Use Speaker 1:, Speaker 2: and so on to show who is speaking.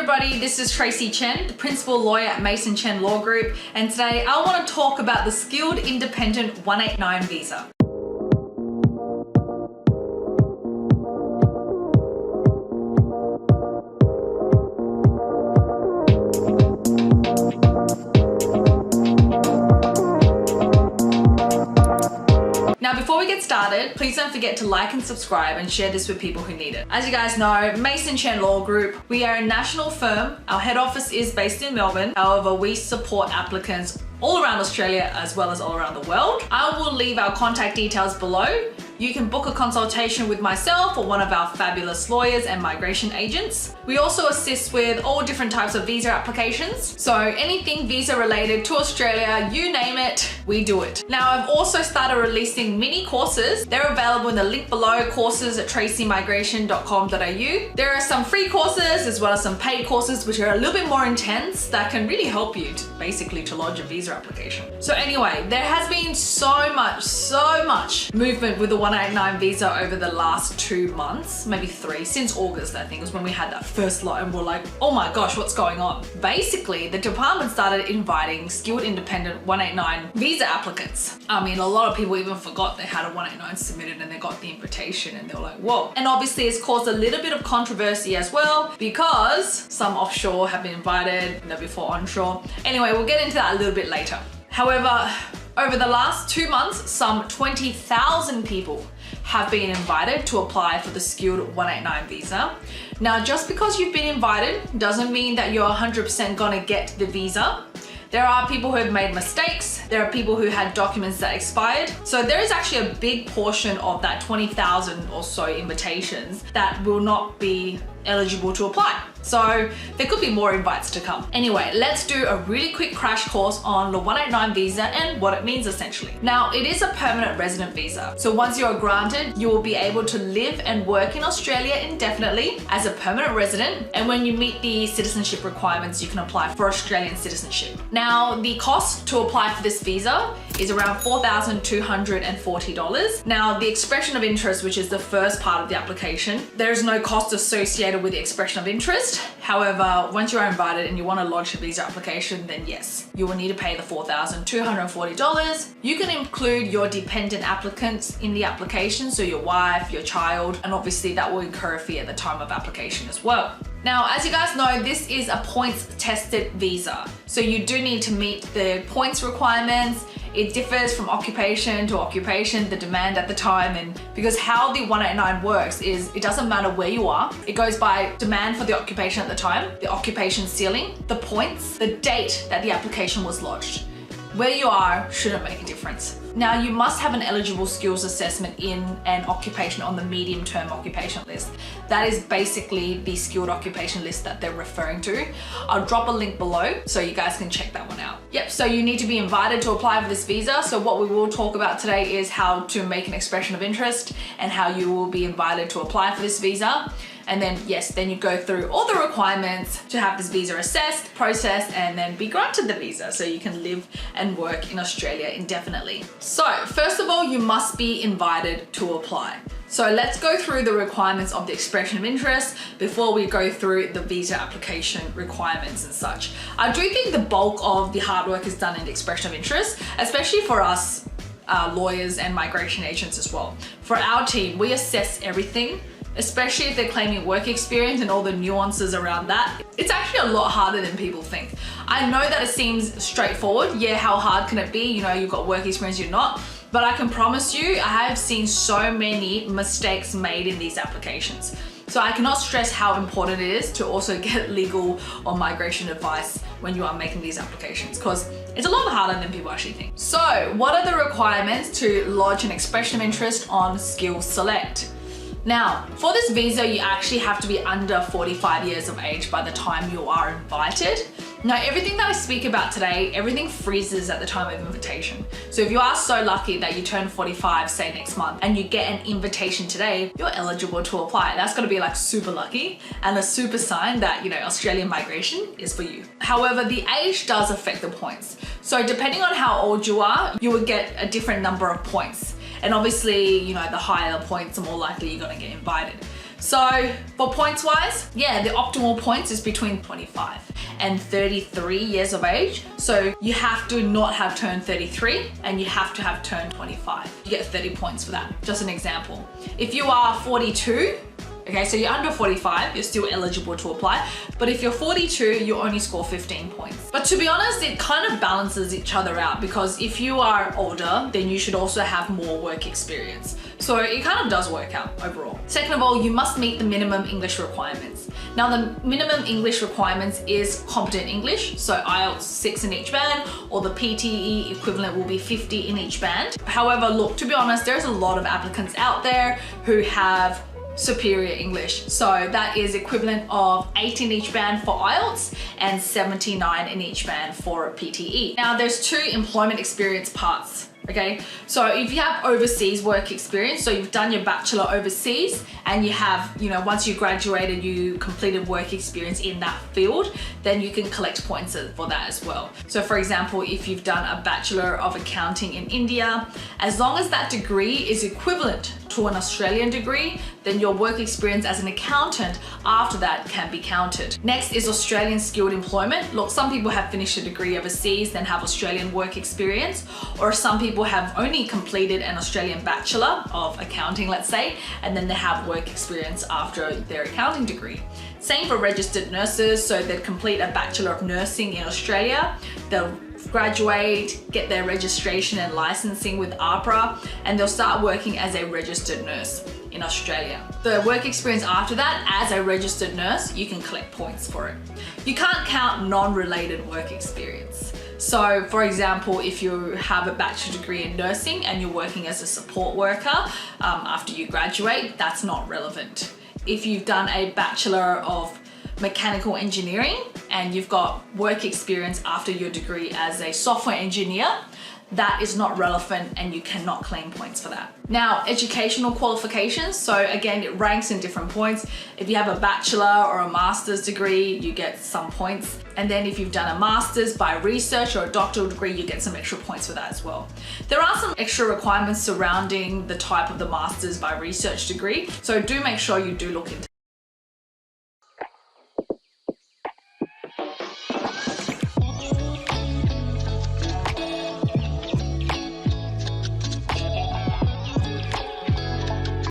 Speaker 1: everybody, this is Tracy Chen, the Principal Lawyer at Mason Chen Law Group, and today I want to talk about the Skilled Independent 189 visa. Now, before we get started, please don't forget to like and subscribe and share this with people who need it. As you guys know, Mason Chen Law Group, we are a national firm. Our head office is based in Melbourne. However, we support applicants all around Australia as well as all around the world. I will leave our contact details below. You can book a consultation with myself or one of our fabulous lawyers and migration agents. We also assist with all different types of visa applications. So anything visa related to Australia, you name it, we do it. Now, I've also started releasing mini courses. They're available in the link below, courses at tracymigration.com.au. There are some free courses as well as some paid courses, which are a little bit more intense that can really help you to basically lodge a visa application. So anyway, there has been so much movement with the 189 visa over the last 2 months, maybe 3, since August, I think was when we had that first lot and we're like, oh my gosh, what's going on? Basically, the department started inviting skilled independent 189 visa applicants. I mean, a lot of people even forgot they had a 189 submitted and they got the invitation and they were like, whoa. And obviously it's caused a little bit of controversy as well because some offshore have been invited, before onshore. Anyway, we'll get into that a little bit later. However, over the last 2 months, some 20,000 people have been invited to apply for the skilled 189 visa. Now, just because you've been invited doesn't mean that you're 100% gonna get the visa. There are people who have made mistakes. There are people who had documents that expired. So there is actually a big portion of that 20,000 or so invitations that will not be eligible to apply. So there could be more invites to come. Anyway, let's do a really quick crash course on the 189 visa and what it means essentially. Now, it is a permanent resident visa. So once you are granted, you will be able to live and work in Australia indefinitely as a permanent resident. And when you meet the citizenship requirements, you can apply for Australian citizenship. Now, the cost to apply for this visa is around $4,240. Now, the expression of interest, which is the first part of the application, there is no cost associated with the expression of interest. However, once you are invited and you want to lodge a visa application, then yes, you will need to pay the $4,240. You can include your dependent applicants in the application, so your wife, your child, and obviously that will incur a fee at the time of application as well. Now, as you guys know, this is a points-tested visa. So you do need to meet the points requirements. It differs from occupation to occupation, the demand at the time, and because how the 189 works is it doesn't matter where you are. It goes by demand for the occupation at the time, the occupation ceiling, the points, the date that the application was lodged. Where you are shouldn't make a difference. Now, you must have an eligible skills assessment in an occupation on the medium-term occupation list. That is basically the skilled occupation list that they're referring to. I'll drop a link below so you guys can check that one out. Yep, so you need to be invited to apply for this visa. So what we will talk about today is how to make an expression of interest and how you will be invited to apply for this visa. And then, yes, then you go through all the requirements to have this visa assessed, processed, and then be granted the visa so you can live and work in Australia indefinitely. So, first of all, you must be invited to apply. So let's go through the requirements of the expression of interest before we go through the visa application requirements and such. I do think the bulk of the hard work is done in the expression of interest, especially for us lawyers and migration agents as well. For our team, we assess everything, especially if they're claiming work experience and all the nuances around that. It's actually a lot harder than people think. I know that it seems straightforward. Yeah, how hard can it be? You've got work experience, you're not. But I can promise you, I have seen so many mistakes made in these applications. So I cannot stress how important it is to also get legal or migration advice when you are making these applications, because it's a lot harder than people actually think. So what are the requirements to lodge an expression of interest on Skills Select? Now, for this visa, you actually have to be under 45 years of age by the time you are invited. Now, everything that I speak about today, everything freezes at the time of invitation. So if you are so lucky that you turn 45, say next month, and you get an invitation today, you're eligible to apply. That's gonna be like super lucky and a super sign that, Australian migration is for you. However, the age does affect the points. So depending on how old you are, you will get a different number of points. And obviously, the higher the points, the more likely you're gonna get invited. So for points wise, yeah, the optimal points is between 25 and 33 years of age. So you have to not have turned 33 and you have to have turned 25. You get 30 points for that. Just an example. If you are 42, okay, so you're under 45, you're still eligible to apply. But if you're 42, you only score 15 points. But to be honest, it kind of balances each other out, because if you are older, then you should also have more work experience. So it kind of does work out overall. Second of all, you must meet the minimum English requirements. Now the minimum English requirements is competent English, so IELTS 6 in each band, or the PTE equivalent will be 50 in each band. However, look, to be honest, there's a lot of applicants out there who have superior English. So that is equivalent of 8 in each band for IELTS and 79 in each band for PTE. Now there's two employment experience parts. Okay, so if you have overseas work experience, so you've done your bachelor overseas and you have, once you graduated, you completed work experience in that field, then you can collect points for that as well. So for example, if you've done a Bachelor of Accounting in India, as long as that degree is equivalent to an Australian degree, then your work experience as an accountant after that can be counted. Next is Australian skilled employment. Look, some people have finished a degree overseas, then have Australian work experience, or some people have only completed an Australian Bachelor of Accounting, let's say, and then they have work experience after their accounting degree. Same for registered nurses, so they'd complete a Bachelor of Nursing in Australia, they'll graduate, get their registration and licensing with AHPRA, and they'll start working as a registered nurse in Australia. The work experience after that, as a registered nurse, you can collect points for it. You can't count non-related work experience. So for example, if you have a bachelor degree in nursing and you're working as a support worker after you graduate, that's not relevant. If you've done a Bachelor of Mechanical Engineering and you've got work experience after your degree as a software engineer, that is not relevant and you cannot claim points for that. Now, educational qualifications. So again, it ranks in different points. If you have a bachelor or a master's degree, you get some points. And then if you've done a master's by research or a doctoral degree, you get some extra points for that as well. There are some extra requirements surrounding the type of the master's by research degree. So do make sure you do look into